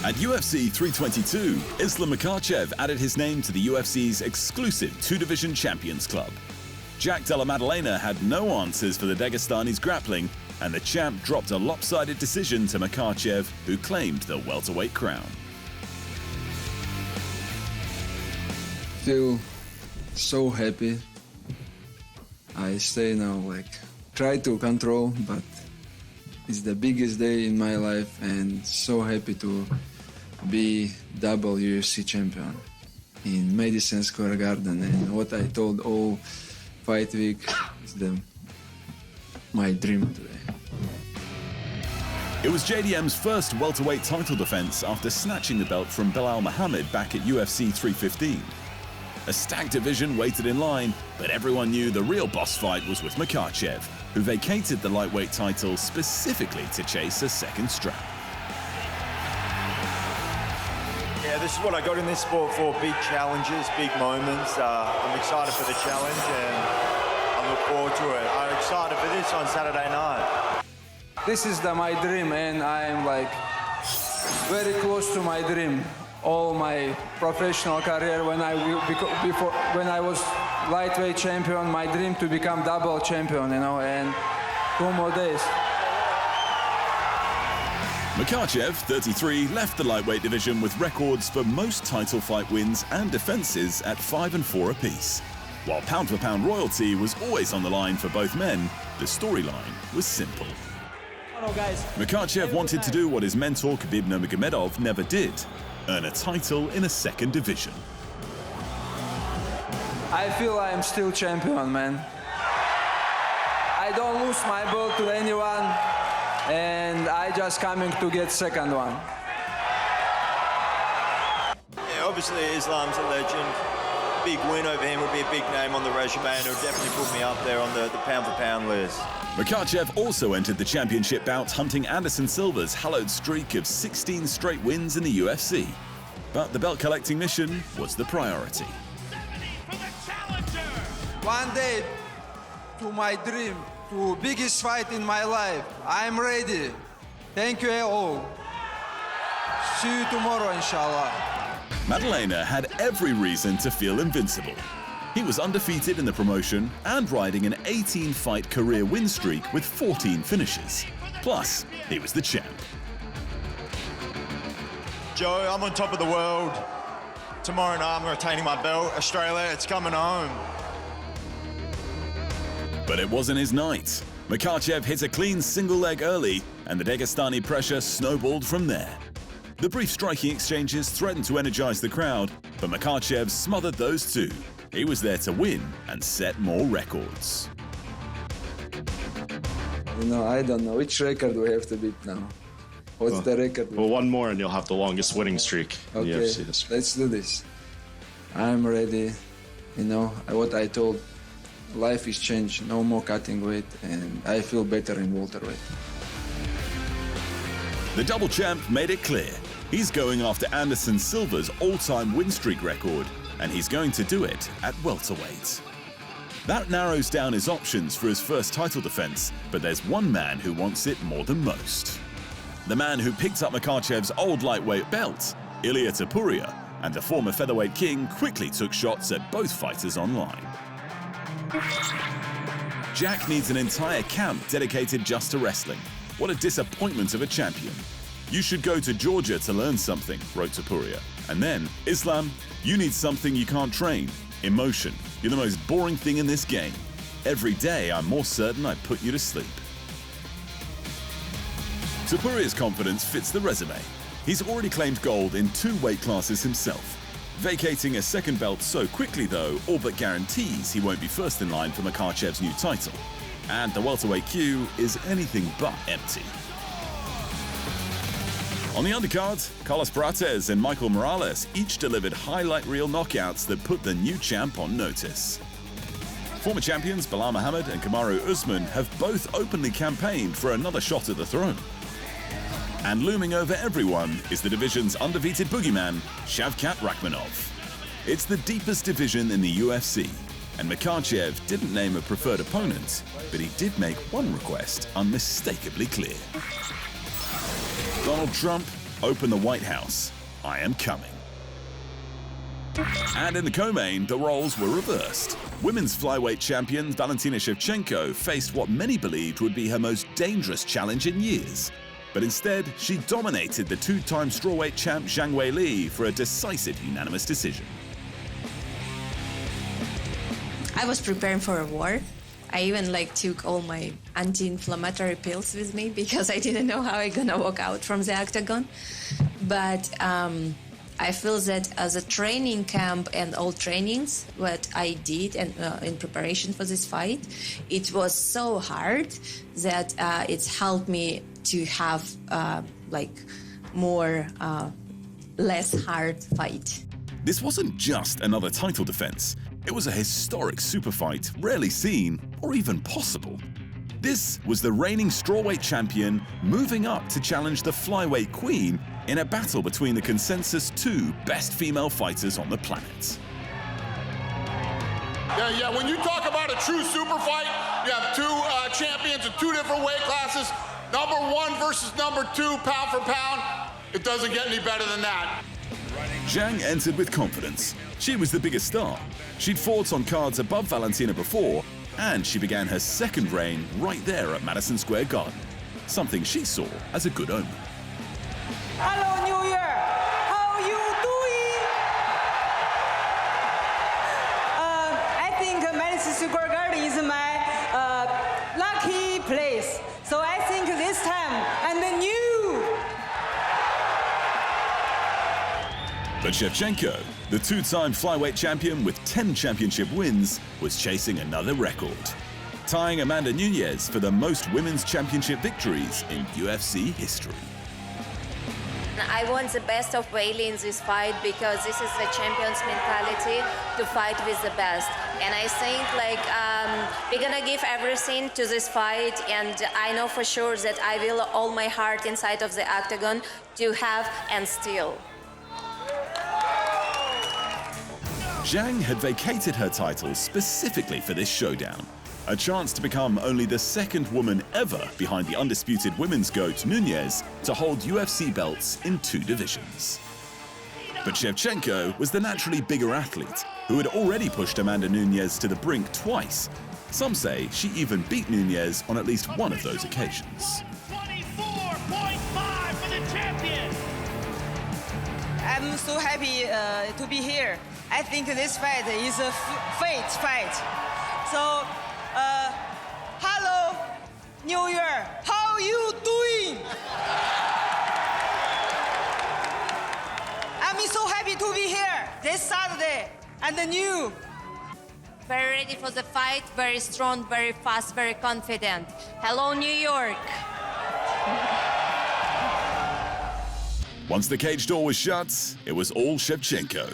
At UFC 322, Islam Makhachev added his name to the UFC's exclusive two-division Champions Club. Della Maddalena had no answers for the Dagestani's grappling, and the champ dropped a lopsided decision to Makhachev, who claimed the welterweight crown. Feel so happy. I stay now, try to control, but it's the biggest day in my life, and so happy to be double UFC champion in Madison Square Garden. And what I told all fight week is my dream today. It was JDM's first welterweight title defense after snatching the belt from Belal Muhammad back at UFC 315. A stacked division waited in line, but everyone knew the real boss fight was with Makhachev, who vacated the lightweight title specifically to chase a second strap. Yeah, this is what I got in this sport for, big challenges, big moments. I'm excited for the challenge and I look forward to it. I'm excited for this on Saturday night. This is my dream, and I'm very close to my dream. All my professional career, when I was lightweight champion, my dream to become double champion, and 2 more days. Makhachev, 33, left the lightweight division with records for most title fight wins and defenses at 5 and 4 apiece. While pound-for-pound royalty was always on the line for both men, the storyline was simple. Makhachev wanted to do what his mentor Khabib Nurmagomedov never did, earn a title in a second division. I feel I'm still champion, man. I don't lose my belt to anyone, and I just coming to get second one. Yeah, obviously Islam's a legend. Big win over him would be a big name on the resume, and it would definitely put me up there on the pound-for-pound list. Makhachev also entered the championship bout hunting Anderson Silva's hallowed streak of 16 straight wins in the UFC. But the belt-collecting mission was the priority. One day, to my dream, to biggest fight in my life. I'm ready. Thank you all. See you tomorrow, inshallah. Maddalena had every reason to feel invincible. He was undefeated in the promotion and riding an 18-fight career win streak with 14 finishes. Plus, he was the champ. Joe, I'm on top of the world. Tomorrow night, I'm retaining my belt. Australia, it's coming home. But it wasn't his night. Makhachev hit a clean single leg early, and the Dagestani pressure snowballed from there. The brief striking exchanges threatened to energize the crowd, but Makhachev smothered those too. He was there to win and set more records. I don't know which record we have to beat now. What's the record? Well, one more and you'll have the longest winning streak in the UFC history. Let's do this. I'm ready. What I told, life is changed, no more cutting weight, and I feel better in welterweight. The double champ made it clear. He's going after Anderson Silva's all-time win streak record, and he's going to do it at welterweight. That narrows down his options for his first title defense, but there's one man who wants it more than most. The man who picked up Makhachev's old lightweight belt, Ilia Topuria, and the former featherweight king quickly took shots at both fighters online. Jack needs an entire camp dedicated just to wrestling. What a disappointment of a champion. You should go to Georgia to learn something, wrote Topuria. And then, Islam, you need something you can't train. Emotion. You're the most boring thing in this game. Every day, I'm more certain I put you to sleep. Topuria's confidence fits the resume. He's already claimed gold in 2 weight classes himself. Vacating a second belt so quickly, though, all but guarantees he won't be first in line for Makhachev's new title. And the welterweight queue is anything but empty. On the undercard, Carlos Prates and Michael Morales each delivered highlight reel knockouts that put the new champ on notice. Former champions Belal Muhammad and Kamaru Usman have both openly campaigned for another shot at the throne. And looming over everyone is the division's undefeated boogeyman, Shavkat Rakhmonov. It's the deepest division in the UFC, and Makhachev didn't name a preferred opponent, but he did make one request unmistakably clear. Donald Trump open the White House. I am coming. And in the co-main, the roles were reversed. Women's flyweight champion Valentina Shevchenko faced what many believed would be her most dangerous challenge in years. But instead, she dominated the two-time strawweight champ Zhang Weili for a decisive unanimous decision. I was preparing for a war. I even took all my anti-inflammatory pills with me because I didn't know how I'm gonna walk out from the octagon. But I feel that as a training camp and all trainings, what I did and in preparation for this fight, it was so hard that it's helped me to have less hard fight. This wasn't just another title defense. It was a historic super fight, rarely seen or even possible. This was the reigning strawweight champion moving up to challenge the flyweight queen in a battle between the consensus two best female fighters on the planet. Yeah, when you talk about a true super fight, you have two champions in two different weight classes, number one versus number two, pound for pound. It doesn't get any better than that. Zhang entered with confidence. She was the biggest star. She'd fought on cards above Valentina before, and she began her second reign right there at Madison Square Garden, something she saw as a good omen. Hello, New Year. How you doing? I think Madison Square Garden is my lucky place. So I think this time I'm the new. But Shevchenko, the two-time flyweight champion with 10 championship wins, was chasing another record, tying Amanda Nunes for the most women's championship victories in UFC history. I want the best of Weili in this fight because this is the champion's mentality to fight with the best. And I think we're gonna give everything to this fight, and I know for sure that I will all my heart inside of the octagon to have and steal. Zhang had vacated her title specifically for this showdown, a chance to become only the second woman ever behind the undisputed women's GOAT Nunes to hold UFC belts in two divisions. But Shevchenko was the naturally bigger athlete who had already pushed Amanda Nunes to the brink twice. Some say she even beat Nunes on at least one of those occasions. 24.5 for the champion. I'm so happy to be here. I think this fight is a fate fight. So, hello, New Year. How you doing? I'm so happy to be here this Saturday and new. Very ready for the fight, very strong, very fast, very confident. Hello, New York. Once the cage door was shut, it was all Shevchenko.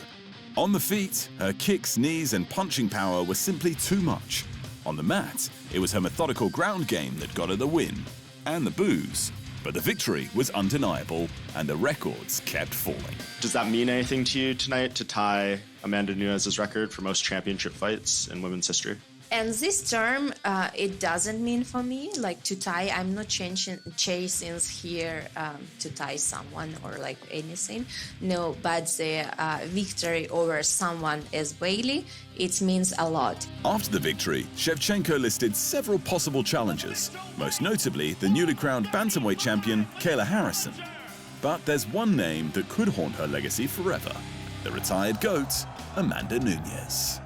On the feet, her kicks, knees, and punching power were simply too much. On the mat, it was her methodical ground game that got her the win, and the boos. But the victory was undeniable, and the records kept falling. Does that mean anything to you tonight to tie Amanda Nunes' record for most championship fights in women's history? And this term, it doesn't mean for me, to tie. I'm not chasing here to tie someone or anything. No, but the victory over someone as Weili, it means a lot. After the victory, Shevchenko listed several possible challengers, most notably the newly crowned bantamweight champion, Kayla Harrison. But there's one name that could haunt her legacy forever: the retired GOAT, Amanda Nunes.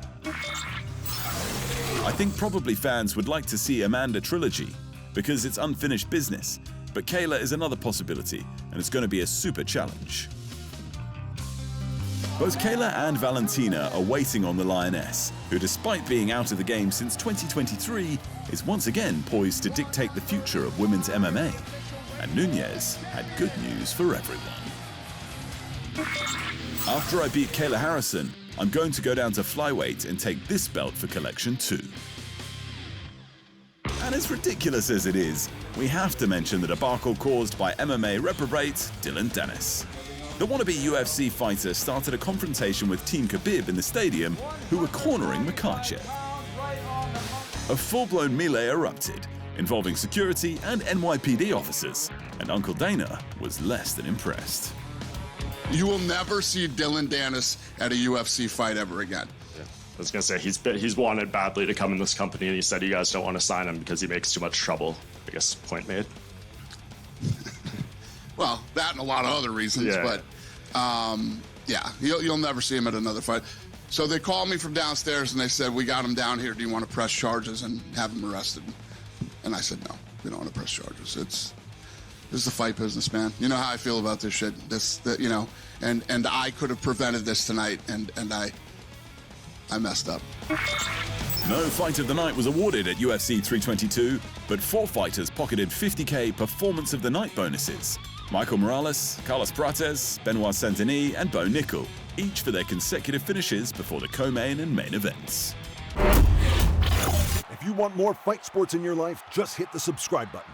I think probably fans would like to see Amanda trilogy because it's unfinished business, but Kayla is another possibility, and it's going to be a super challenge. Both Kayla and Valentina are waiting on the Lioness, who despite being out of the game since 2023, is once again poised to dictate the future of women's MMA. And Nunes had good news for everyone. After I beat Kayla Harrison, I'm going to go down to flyweight and take this belt for collection too. And as ridiculous as it is, we have to mention the debacle caused by MMA reprobate Dillon Danis. The wannabe UFC fighter started a confrontation with Team Khabib in the stadium, who were cornering Makhachev. A full-blown melee erupted, involving security and NYPD officers, and Uncle Dana was less than impressed. You will never see Dillon Danis at a UFC fight ever again. Yeah. I was gonna say he's wanted badly to come in this company, and he said you guys don't want to sign him because he makes too much trouble. I guess point made. Well, that and a lot of other reasons, Yeah. but yeah, you'll never see him at another fight. So they called me from downstairs and they said, we got him down here. Do you want to press charges and have him arrested? And I said, no, we don't want to press charges. This is the fight business, man. You know how I feel about this shit. You know, and I could have prevented this tonight, and I messed up. No fight of the night was awarded at UFC 322, but 4 fighters pocketed $50K Performance of the Night bonuses. Michael Morales, Carlos Prates, Benoit Saint-Denis, and Bo Nickel, each for their consecutive finishes before the co-main and main events. If you want more fight sports in your life, just hit the subscribe button.